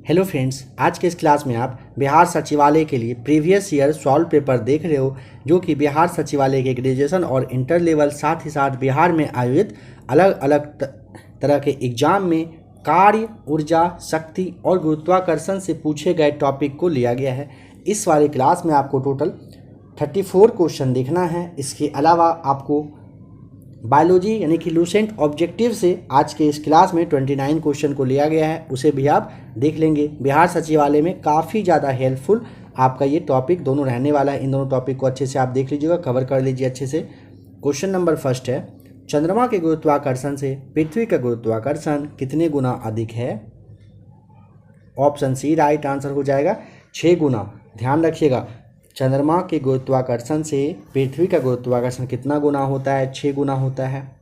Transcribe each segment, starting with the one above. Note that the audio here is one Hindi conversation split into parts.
हेलो फ्रेंड्स, आज के इस क्लास में आप बिहार सचिवालय के लिए प्रीवियस ईयर सॉल्व पेपर देख रहे हो, जो कि बिहार सचिवालय के ग्रेजुएशन और इंटर लेवल साथ ही साथ बिहार में आयोजित अलग अलग तरह के एग्जाम में कार्य, ऊर्जा, शक्ति और गुरुत्वाकर्षण से पूछे गए टॉपिक को लिया गया है। इस वाले क्लास में आपको टोटल 34 क्वेश्चन देखना है। इसके अलावा आपको बायोलॉजी यानी कि लूसेंट ऑब्जेक्टिव से आज के इस क्लास में 29 क्वेश्चन को लिया गया है, उसे भी आप देख लेंगे। बिहार सचिवालय में काफ़ी ज़्यादा हेल्पफुल आपका ये टॉपिक दोनों रहने वाला है। इन दोनों टॉपिक को अच्छे से आप देख लीजिएगा, कवर कर लीजिए अच्छे से। क्वेश्चन नंबर फर्स्ट है, चंद्रमा के गुरुत्वाकर्षण से पृथ्वी का गुरुत्वाकर्षण कितने गुना अधिक है? ऑप्शन सी राइट आंसर हो जाएगा 6 गुना। ध्यान रखिएगा, चंद्रमा के गुरुत्वाकर्षण से पृथ्वी का गुरुत्वाकर्षण कितना गुना होता है? 6 गुना होता है।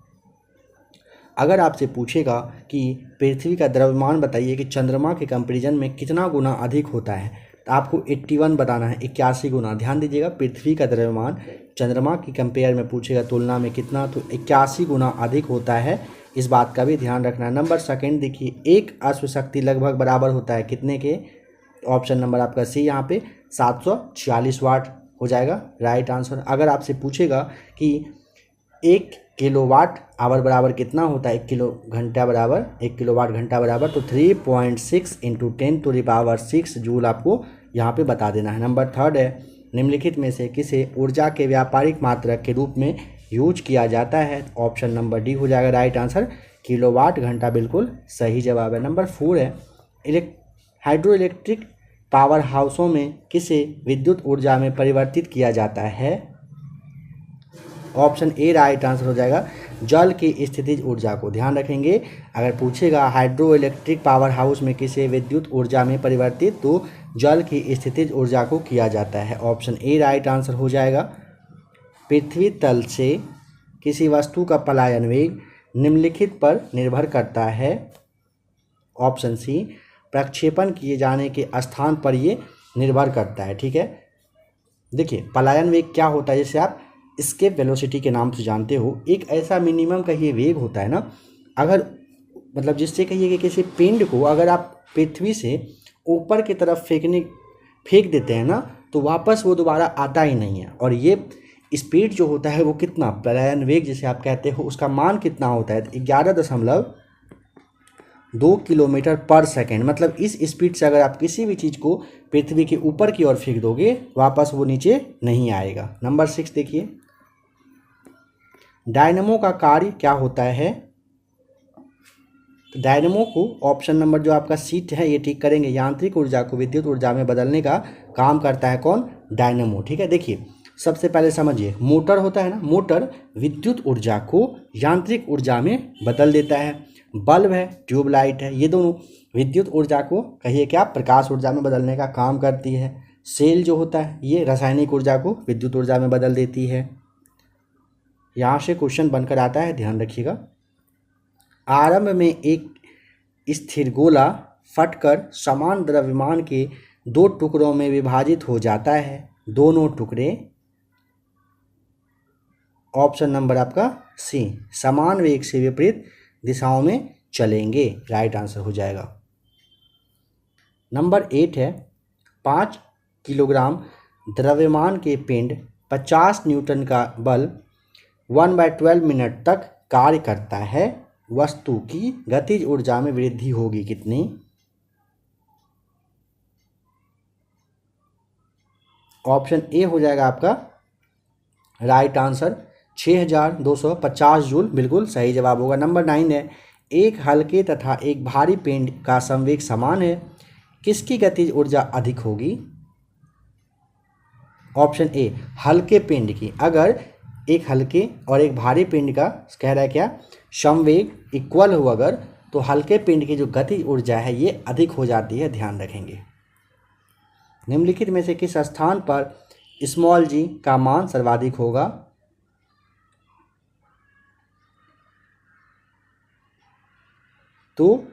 अगर आपसे पूछेगा कि पृथ्वी का द्रव्यमान बताइए कि चंद्रमा के कंपैरिजन में कितना गुना अधिक होता है, तो आपको 81 बताना है, 81 गुना। ध्यान दीजिएगा, पृथ्वी का द्रव्यमान चंद्रमा की कंपेयर में पूछेगा तुलना में कितना, तो 81 गुना अधिक होता है। इस बात का भी ध्यान रखना है। नंबर सेकेंड देखिए, एक अश्व शक्ति लगभग बराबर होता है कितने के? ऑप्शन नंबर आपका सी यहाँ पे 746 वाट हो जाएगा राइट आंसर। अगर आपसे पूछेगा कि 1 किलोवाट आवर बराबर कितना होता है, 1 किलो घंटा बराबर 1 किलोवाट घंटा बराबर, तो 3.6 × 10⁻6 जूल आपको यहाँ पे बता देना है। नंबर थर्ड है, निम्नलिखित में से किसे ऊर्जा के व्यापारिक मात्रक के रूप में यूज किया जाता है? ऑप्शन नंबर डी हो जाएगा राइट आंसर, किलोवाट घंटा बिल्कुल सही जवाब है। नंबर 4 है, हाइड्रो इलेक्ट्रिक पावर हाउसों में किसे विद्युत ऊर्जा में परिवर्तित किया जाता है? ऑप्शन ए राइट आंसर हो जाएगा, जल की स्थितिज ऊर्जा को। ध्यान रखेंगे, अगर पूछेगा हाइड्रो इलेक्ट्रिक पावर हाउस में किसे विद्युत ऊर्जा में परिवर्तित, तो जल की स्थितिज ऊर्जा को किया जाता है। ऑप्शन ए राइट आंसर हो जाएगा। पृथ्वी तल से किसी वस्तु का पलायन वेग निम्नलिखित पर निर्भर करता है? ऑप्शन सी, प्रक्षेपण किए जाने के स्थान पर ये निर्भर करता है। ठीक है, देखिए पलायन वेग क्या होता है, जैसे आप एस्केप वेलोसिटी के नाम से जानते हो, एक ऐसा मिनिमम का ये वेग होता है ना, अगर मतलब जिससे कहिए कि किसी पिंड को अगर आप पृथ्वी से ऊपर की तरफ फेंक देते हैं ना, तो वापस वो दोबारा आता ही नहीं है। और ये स्पीड जो होता है वो कितना, पलायन वेग जिसे आप कहते हो, उसका मान कितना होता है? 11.2 किलोमीटर पर सेकेंड। मतलब इस स्पीड से अगर आप किसी भी चीज़ को पृथ्वी के ऊपर की ओर फेंक दोगे, वापस वो नीचे नहीं आएगा। नंबर 6 देखिए, डायनमो का कार्य क्या होता है? तो डायनमो को ऑप्शन नंबर जो आपका सीट है ये ठीक करेंगे, यांत्रिक ऊर्जा को विद्युत ऊर्जा में बदलने का काम करता है कौन? डायनमो। ठीक है, देखिए सबसे पहले समझिए, मोटर होता है ना, मोटर विद्युत ऊर्जा को यांत्रिक ऊर्जा में बदल देता है। बल्ब है, ट्यूबलाइट है, ये दोनों विद्युत ऊर्जा को कहिए क्या, प्रकाश ऊर्जा में बदलने का काम करती है। सेल जो होता है ये रासायनिक ऊर्जा को विद्युत ऊर्जा में बदल देती है। यहाँ से क्वेश्चन बनकर आता है, ध्यान रखिएगा। आरंभ में एक स्थिर गोला फटकर समान द्रव्यमान के 2 टुकड़ों में विभाजित हो जाता है। दोनों टुकड़े, ऑप्शन नंबर आपका सी, समान वेग से विपरीत दिशाओं में चलेंगे। राइट आंसर हो जाएगा। नंबर 8 है, 5 किलोग्राम द्रव्यमान के पिंड 50 न्यूटन का बल 1/12 मिनट तक कार्य करता है। वस्तु की गतिज ऊर्जा में वृद्धि होगी कितनी? ऑप्शन ए हो जाएगा आपका राइट आंसर, 6250 जूल बिल्कुल सही जवाब होगा। नंबर 9 है, एक हल्के तथा एक भारी पिंड का संवेग समान है, किसकी गतिज ऊर्जा अधिक होगी? ऑप्शन ए, हल्के पिंड की। अगर एक हल्के और एक भारी पिंड का कह रहा है क्या, संवेग इक्वल हो अगर, तो हल्के पिंड की जो गतिज ऊर्जा है ये अधिक हो जाती है। ध्यान रखेंगे। निम्नलिखित में से किस स्थान पर स्मॉल जी का मान सर्वाधिक होगा? तो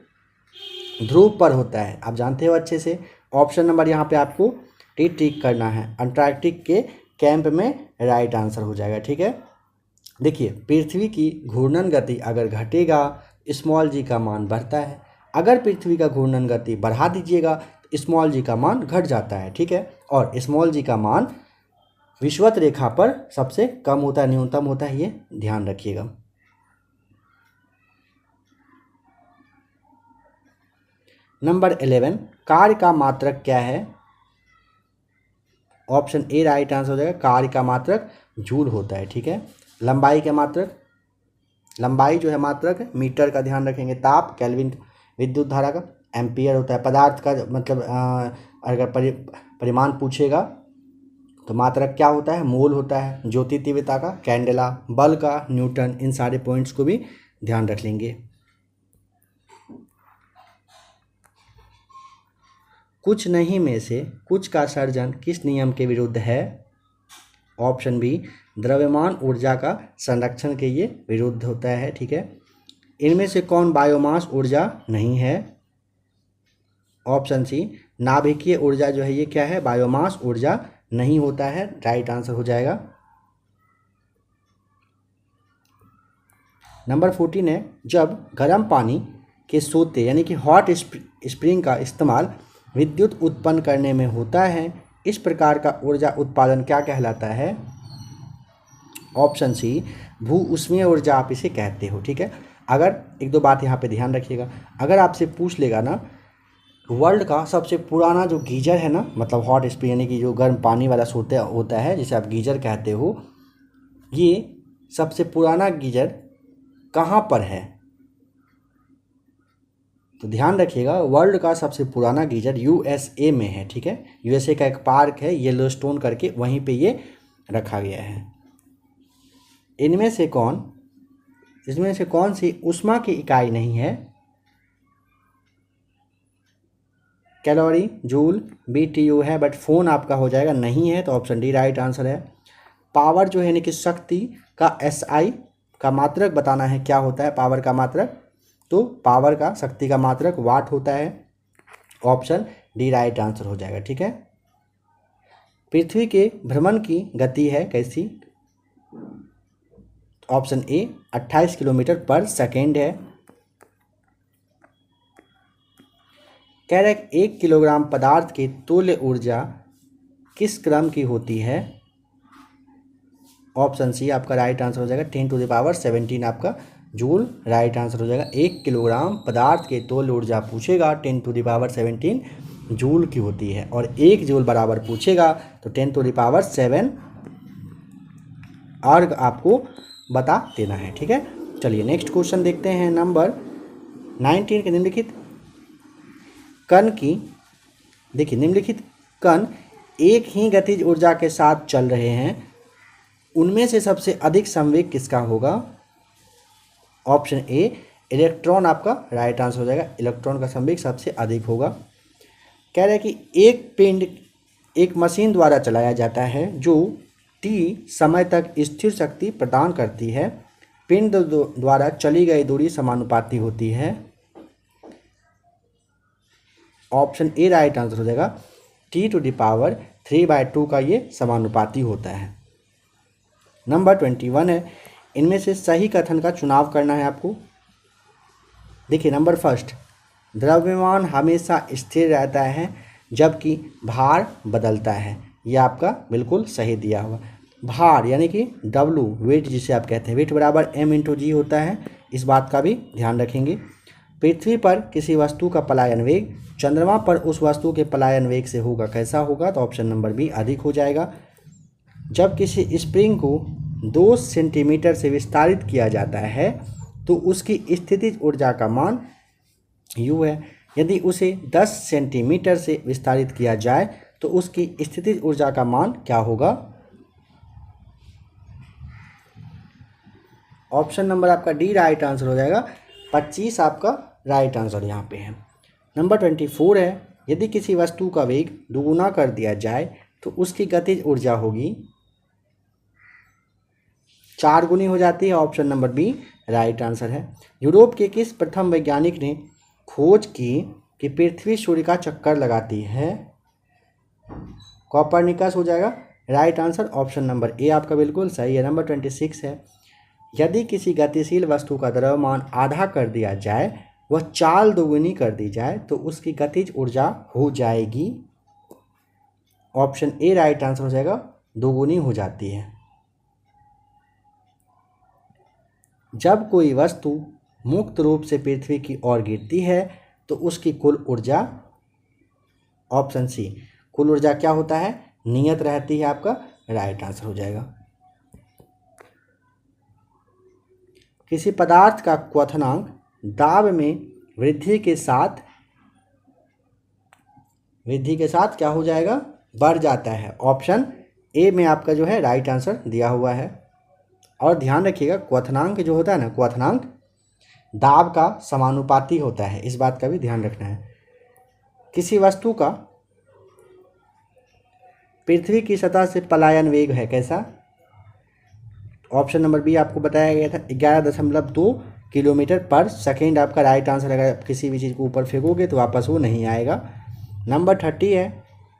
ध्रुव पर होता है, आप जानते हो अच्छे से। ऑप्शन नंबर यहाँ पे आपको टिक करना है, अंटार्कटिक के कैंप में राइट आंसर हो जाएगा। ठीक है, देखिए पृथ्वी की घूर्णन गति अगर घटेगा, स्मॉल जी का मान बढ़ता है। अगर पृथ्वी का घूर्णन गति बढ़ा दीजिएगा तो स्मॉल जी का मान घट जाता है, ठीक है, और स्मॉल जी का मान विषुवत रेखा पर सबसे कम होता है, न्यूनतम होता है, ये ध्यान रखिएगा। नंबर 11, कार्य का मात्रक क्या है? ऑप्शन ए राइट आंसर हो जाएगा, कार्य का मात्रक जूल होता है, ठीक है। लंबाई का मात्रक, लंबाई जो है मात्रक मीटर का ध्यान रखेंगे। ताप केल्विन, विद्युत धारा का एम्पियर होता है। पदार्थ का मतलब अगर परिमाण पूछेगा तो मात्रक क्या होता है? मोल होता है। ज्योति तीव्रता का कैंडेला, बल का न्यूटन। इन सारे पॉइंट्स को भी ध्यान रख लेंगे। कुछ नहीं में से कुछ का सर्जन किस नियम के विरुद्ध है? ऑप्शन बी द्रव्यमान ऊर्जा का संरक्षण के ये विरुद्ध होता है, ठीक है। इनमें से कौन बायोमास ऊर्जा नहीं है? ऑप्शन सी नाभिकीय ऊर्जा जो है ये क्या है? बायोमास ऊर्जा नहीं होता है, राइट आंसर हो जाएगा। नंबर 14 है, जब गर्म पानी के सोते यानी कि हॉट स्प्रिंग का इस्तेमाल विद्युत उत्पन्न करने में होता है, इस प्रकार का ऊर्जा उत्पादन क्या कहलाता है? ऑप्शन सी भू ऊष्मीय ऊर्जा आप इसे कहते हो, ठीक है। अगर एक दो बात यहाँ पे ध्यान रखिएगा, अगर आपसे पूछ लेगा ना वर्ल्ड का सबसे पुराना जो गीजर है ना, मतलब हॉट स्प्रिंग यानी कि जो गर्म पानी वाला सोते होता है जिसे आप गीजर कहते हो, ये सबसे पुराना गीजर कहाँ पर है? तो ध्यान रखिएगा, वर्ल्ड का सबसे पुराना गीजर यूएसए में है, ठीक है। यूएसए का एक पार्क है येलोस्टोन करके, वहीं पे ये रखा गया है। इसमें से कौन सी ऊष्मा की इकाई नहीं है? कैलोरी, जूल, बीटीयू है, बट फोन आपका हो जाएगा नहीं है, तो ऑप्शन डी राइट आंसर है। पावर जो है यानी कि शक्ति का एसआई का मात्रक बताना है, क्या होता है पावर का मात्रक? तो पावर का शक्ति का मात्रक वाट होता है, ऑप्शन डी राइट आंसर हो जाएगा, ठीक है। पृथ्वी के भ्रमण की गति है कैसी? ऑप्शन ए 28 किलोमीटर पर सेकेंड है। कह रहे 1 किलोग्राम पदार्थ की तुल्य ऊर्जा किस क्रम की होती है? ऑप्शन सी आपका राइट आंसर हो जाएगा 10⁻17 आपका जूल, राइट आंसर हो जाएगा। 1 किलोग्राम पदार्थ के तुल्य ऊर्जा पूछेगा 10⁻17 जूल की होती है, और 1 जूल बराबर पूछेगा तो 10⁻7 अर्ग आपको बता देना है, ठीक है। चलिए नेक्स्ट क्वेश्चन देखते हैं। नंबर 19 के निम्नलिखित कण की, देखिए निम्नलिखित कण एक ही गतिज ऊर्जा के साथ चल रहे हैं, उनमें से सबसे अधिक संवेग किसका होगा? ऑप्शन ए इलेक्ट्रॉन आपका राइट आंसर हो जाएगा, इलेक्ट्रॉन का संवेग सबसे अधिक होगा। कह रहे हैं कि एक पिंड एक मशीन द्वारा चलाया जाता है जो t समय तक स्थिर शक्ति प्रदान करती है। पिंड द्वारा चली गई दूरी समानुपाती होती है। ऑप्शन ए राइट आंसर हो जाएगा, T⁻3/2 का ये समानुपाती होता है। नंबर 21 है, इनमें से सही कथन का चुनाव करना है आपको। देखिए नंबर फर्स्ट, द्रव्यमान हमेशा स्थिर रहता है जबकि भार बदलता है, यह आपका बिल्कुल सही दिया हुआ। भार यानी कि W वेट जिसे आप कहते हैं, वेट बराबर m/g होता है, इस बात का भी ध्यान रखेंगे। पृथ्वी पर किसी वस्तु का पलायन वेग चंद्रमा पर उस वस्तु के पलायन वेग से होगा, कैसा होगा? तो ऑप्शन नंबर बी अधिक हो जाएगा। जब किसी स्प्रिंग को 2 सेंटीमीटर से विस्तारित किया जाता है तो उसकी स्थितिज ऊर्जा का मान U है। यदि उसे 10 सेंटीमीटर से विस्तारित किया जाए तो उसकी स्थितिज ऊर्जा का मान क्या होगा? ऑप्शन नंबर आपका डी राइट आंसर हो जाएगा, 25 आपका राइट आंसर यहाँ पे है। नंबर 24 है, यदि किसी वस्तु का वेग दोगुना कर दिया जाए तो उसकी गतिज ऊर्जा होगी 4 गुनी हो जाती है, option number B right answer है। यूरोप के किस प्रथम वैज्ञानिक ने खोज की कि पृथ्वी सूर्य का चक्कर लगाती है? कोपरनिकस हो जाएगा, right answer option number A आपका बिल्कुल सही है। नंबर 26 है, यदि किसी गतिशील वस्तु का द्रव्यमान आधा कर दिया जाए वह चाल दोगुनी कर दी जाए तो उसकी गतिज ऊर्जा हो जाएगी। ऑप्शन ए राइट आंसर हो जाएगा, दोगुनी हो जाती है। जब कोई वस्तु मुक्त रूप से पृथ्वी की ओर गिरती है तो उसकी कुल ऊर्जा, ऑप्शन सी, कुल ऊर्जा क्या होता है, नियत रहती है। आपका राइट आंसर हो जाएगा। किसी पदार्थ का क्वथनांक दाब में वृद्धि के साथ क्या हो जाएगा, बढ़ जाता है। ऑप्शन ए में आपका जो है राइट आंसर दिया हुआ है। और ध्यान रखिएगा, क्वथनांक जो होता है ना, क्वथनांक दाब का समानुपाती होता है, इस बात का भी ध्यान रखना है। किसी वस्तु का पृथ्वी की सतह से पलायन वेग है कैसा? ऑप्शन नंबर बी आपको बताया गया था 11.2 किलोमीटर पर सेकेंड आपका राइट आंसर। अगर आप किसी भी चीज़ को ऊपर फेंकोगे तो वापस वो नहीं आएगा। नंबर 30 है,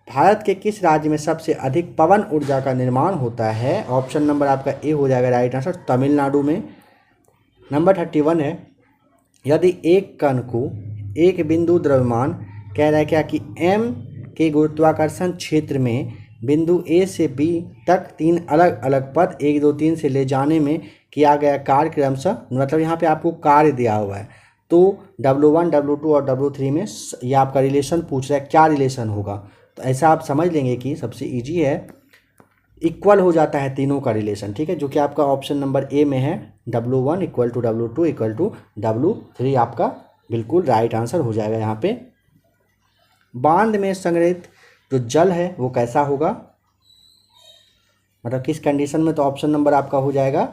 भारत के किस राज्य में सबसे अधिक पवन ऊर्जा का निर्माण होता है? ऑप्शन नंबर आपका ए हो जाएगा राइट आंसर, तमिलनाडु में। नंबर 31 है, यदि एक कण को एक बिंदु द्रव्यमान कह रहा है क्या कि एम के गुरुत्वाकर्षण क्षेत्र में बिंदु ए से बी तक 3 अलग अलग पथ 1 2 3 से ले जाने में किया गया कार्य क्रमशः, मतलब यहाँ पे आपको कार्य दिया हुआ है, तो W1 W2 और W3 में ये आपका रिलेशन पूछ रहा है, क्या रिलेशन होगा? तो ऐसा आप समझ लेंगे कि सबसे इजी है, इक्वल हो जाता है तीनों का रिलेशन, ठीक है, जो कि आपका ऑप्शन नंबर ए में है। W1 equal to W2 equal to W3 आपका बिल्कुल राइट आंसर हो जाएगा यहाँ पे। बांध में संग्रहित जो जल है वो कैसा होगा, मतलब किस कंडीशन में? तो ऑप्शन नंबर आपका हो जाएगा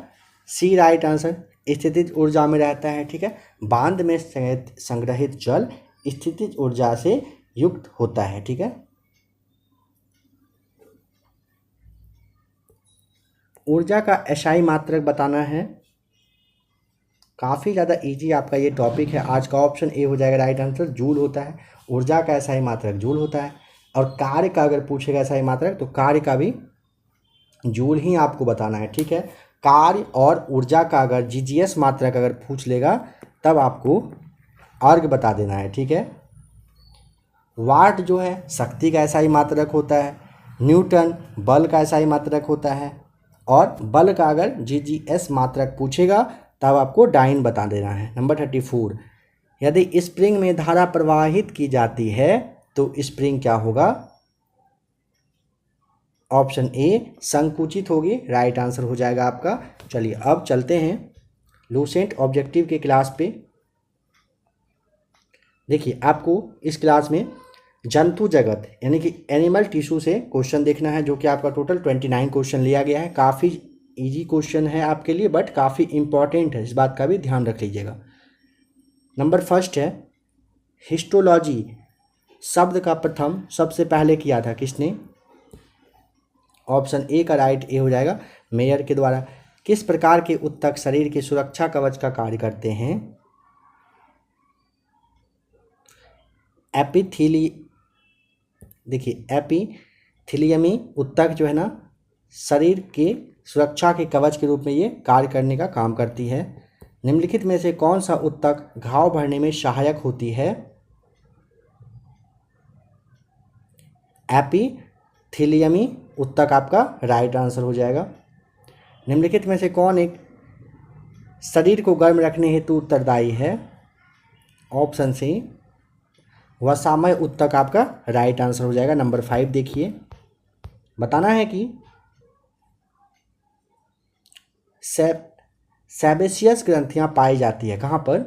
सी राइट आंसर, स्थितिज ऊर्जा में रहता है, ठीक है। बांध में संग्रहित जल स्थितिज ऊर्जा से युक्त होता है, ठीक है। ऊर्जा का एसआई मात्रक बताना है, काफ़ी ज़्यादा इजी आपका ये टॉपिक है आज का। ऑप्शन ए हो जाएगा राइट आंसर, जूल होता है। ऊर्जा का एसआई मात्रक जूल होता है। और कार्य का अगर पूछेगा एसआई मात्रक तो कार्य का भी जूल ही आपको बताना है, ठीक है। कार्य और ऊर्जा का अगर जीजीएस मात्रक अगर पूछ लेगा तब आपको अर्घ बता देना है, ठीक है। वाट जो है शक्ति का एसआई मात्रक होता है। न्यूटन बल का एसआई मात्रक होता है। और बल का अगर जीजीएस मात्रक पूछेगा तब आपको डाइन बता देना है। नंबर 34, यदि स्प्रिंग में धारा प्रवाहित की जाती है तो स्प्रिंग क्या होगा? ऑप्शन ए संकुचित होगी, राइट आंसर हो जाएगा आपका। चलिए अब चलते हैं लूसेंट ऑब्जेक्टिव के क्लास पे। देखिए आपको इस क्लास में जंतु जगत यानी कि एनिमल टिश्यू से क्वेश्चन देखना है, जो कि आपका टोटल 29 क्वेश्चन लिया गया है। काफ़ी इजी क्वेश्चन है आपके लिए, बट काफ़ी इंपॉर्टेंट है, इस बात का भी ध्यान रख लीजिएगा। नंबर फर्स्ट है, हिस्टोलॉजी शब्द का प्रथम सबसे पहले किया था किसने? ऑप्शन ए का राइट ए हो जाएगा, मेयर के द्वारा। किस प्रकार के उत्तक शरीर के सुरक्षा कवच का कार्य करते हैं? देखिए एपिथीलियमी उत्तक जो है ना, शरीर के सुरक्षा के कवच के रूप में ये कार्य करने का काम करती है। निम्नलिखित में से कौन सा उत्तक घाव भरने में सहायक होती है? एपिथीलियमी उत्तक आपका राइट आंसर हो जाएगा। निम्नलिखित में से कौन एक शरीर को गर्म रखने हेतु उत्तरदायी है? ऑप्शन सी वसामय उत्तक आपका राइट आंसर हो जाएगा। नंबर 5 देखिए, बताना है कि सेबेशियस ग्रंथियां पाई जाती है कहाँ पर?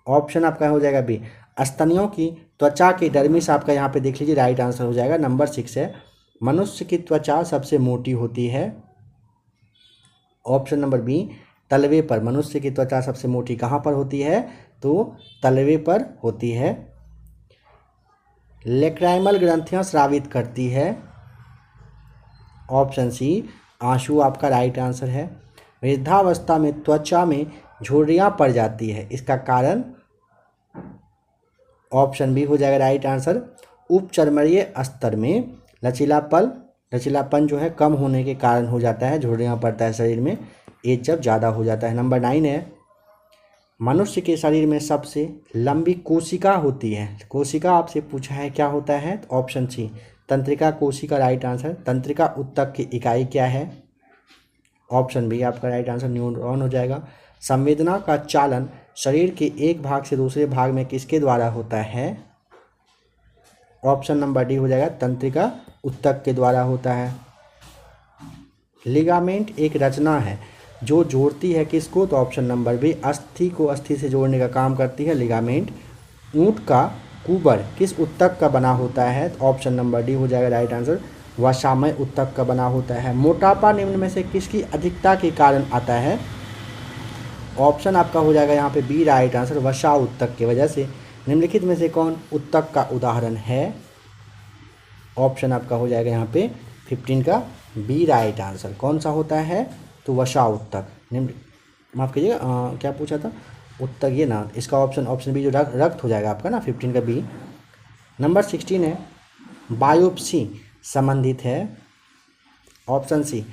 ऑप्शन आपका हो जाएगा बी, स्तनियों की त्वचा के डर्मिस आपका यहाँ पे देख लीजिए, राइट आंसर हो जाएगा। नंबर 6 है, मनुष्य की त्वचा सबसे मोटी होती है। ऑप्शन नंबर बी, तलवे पर। मनुष्य की त्वचा सबसे मोटी कहाँ पर होती है? तो तलवे पर होती है। लेक्राइमल ग्रंथियां स्रावित करती है। ऑप्शन सी आंसू आपका राइट आंसर है। वृद्धावस्था में त्वचा में झुर्रियां पड़ जाती है, इसका कारण? ऑप्शन बी हो जाएगा राइट आंसर, उपचर्मणीय स्तर में लचीलापन जो है कम होने के कारण हो जाता है, झुर्रियां पड़ता है शरीर में एज जब ज़्यादा हो जाता है। नंबर 9 है, मनुष्य के शरीर में सबसे लंबी कोशिका होती है। कोशिका आपसे पूछा है क्या होता है, तो ऑप्शन सी तंत्रिका कोशिका राइट आंसर। तंत्रिका ऊतक की इकाई क्या है, ऑप्शन बी आपका राइट आंसर न्यूरॉन हो जाएगा। संवेदना का चालन शरीर के एक भाग से दूसरे भाग में किसके द्वारा होता है, ऑप्शन नंबर डी हो जाएगा तंत्रिका ऊतक के द्वारा होता है। लिगामेंट एक रचना है जो जोड़ती है किसको, तो ऑप्शन नंबर बी अस्थि को अस्थि से जोड़ने का काम करती है लिगामेंट। ऊंट का कुबर किस ऊतक का बना होता है, तो ऑप्शन नंबर डी हो जाएगा राइट आंसर वसामय ऊतक का बना होता है। मोटापा निम्न में से किसकी अधिकता के कारण आता है, ऑप्शन आपका हो जाएगा यहाँ पे बी राइट आंसर वसा ऊतक की वजह से। निम्नलिखित में से कौन ऊतक का उदाहरण है, ऑप्शन आपका हो जाएगा यहाँ पे 15 का बी राइट आंसर। कौन सा होता है, तो वसा ऊतक। माफ़ कीजिएगा क्या पूछा था, ऊतक ये ना, इसका ऑप्शन बी जो रक्त हो जाएगा आपका ना 15 का बी। नंबर 16 है बायोप्सी संबंधित है, ऑप्शन सी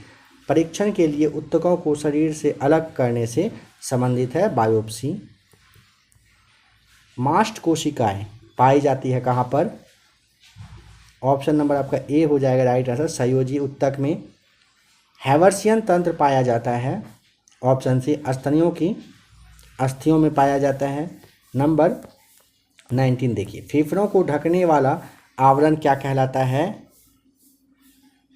परीक्षण के लिए ऊतकों को शरीर से अलग करने से संबंधित है बायोप्सी। मास्ट कोशिकाएं पाई जाती है कहाँ पर, ऑप्शन नंबर आपका ए हो जाएगा राइट आंसर संयोजी ऊतक में। हैवर्सियन तंत्र पाया जाता है, ऑप्शन सी स्तनियों की अस्थियों में पाया जाता है। नंबर 19 देखिए फेफड़ों को ढकने वाला आवरण क्या कहलाता है,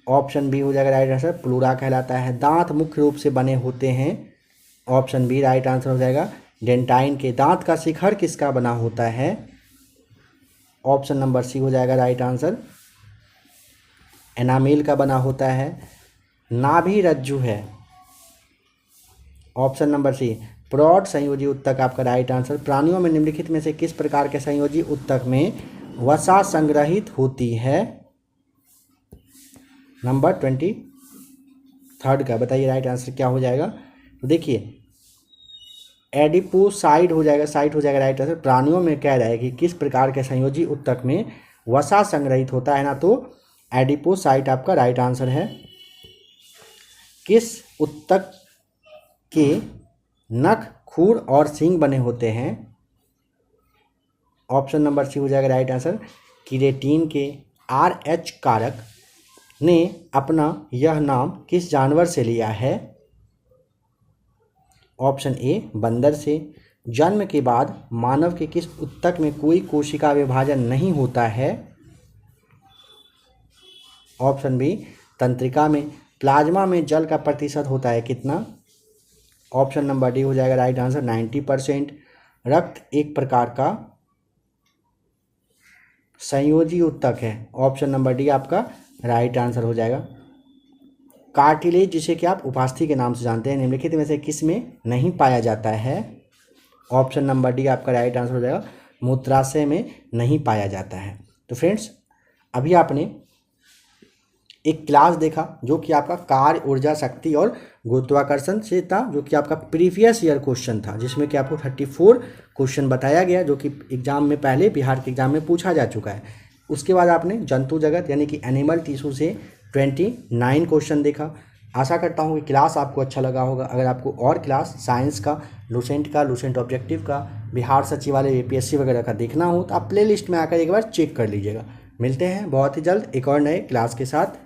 ऑप्शन बी हो जाएगा राइट आंसर प्लूरा कहलाता है। दांत मुख्य रूप से बने होते हैं, ऑप्शन बी राइट आंसर हो जाएगा डेंटाइन के। दांत का शिखर किसका बना होता है, ऑप्शन नंबर सी हो जाएगा राइट आंसर एनामेल का बना होता है। नाभि रज्जु है, ऑप्शन नंबर सी प्रौढ़ संयोजी ऊतक आपका राइट आंसर। प्राणियों में निम्नलिखित में से किस प्रकार के संयोजी ऊतक में वसा संग्रहित होती है, नंबर 23 का बताइए राइट आंसर क्या हो जाएगा। तो देखिए एडिपोसाइड हो जाएगा, साइट हो जाएगा राइट आंसर। प्राणियों में कह रहा है कि किस प्रकार के संयोजी ऊतक में वसा संग्रहित होता है ना, तो एडिपोसाइट आपका राइट आंसर है। किस ऊतक के नख, खूर और सींग बने होते हैं, ऑप्शन नंबर सी हो जाएगा राइट आंसर कीरेटिन के। RH कारक ने अपना यह नाम किस जानवर से लिया है, ऑप्शन ए बंदर से। जन्म के बाद मानव के किस ऊतक में कोई कोशिका विभाजन नहीं होता है, ऑप्शन बी तंत्रिका में। प्लाज्मा में जल का प्रतिशत होता है कितना, ऑप्शन नंबर डी हो जाएगा राइट आंसर 90%। रक्त एक प्रकार का संयोजी ऊतक है, ऑप्शन नंबर डी आपका राइट आंसर हो जाएगा। कार्टिलेज जिसे कि आप उपास्थि के नाम से जानते हैं, निम्नलिखित में से किस में नहीं पाया जाता है, ऑप्शन नंबर डी आपका राइट आंसर हो जाएगा मूत्राशय में नहीं पाया जाता है। तो फ्रेंड्स अभी आपने एक क्लास देखा जो कि आपका कार्य, ऊर्जा, शक्ति और गुरुत्वाकर्षण से था, जो कि आपका प्रीवियस ईयर क्वेश्चन था, जिसमें कि आपको 34 क्वेश्चन बताया गया जो कि एग्जाम में पहले बिहार के एग्जाम में पूछा जा चुका है। उसके बाद आपने जंतु जगत यानी कि एनिमल टिश्यू से 29 क्वेश्चन देखा। आशा करता हूँ कि क्लास आपको अच्छा लगा होगा। अगर आपको और क्लास साइंस का, लूसेंट ऑब्जेक्टिव का, बिहार सचिवालय APSC वगैरह का देखना हो तो आप प्ले लिस्ट में आकर एक बार चेक कर लीजिएगा। मिलते हैं बहुत ही जल्द एक और नए क्लास के साथ।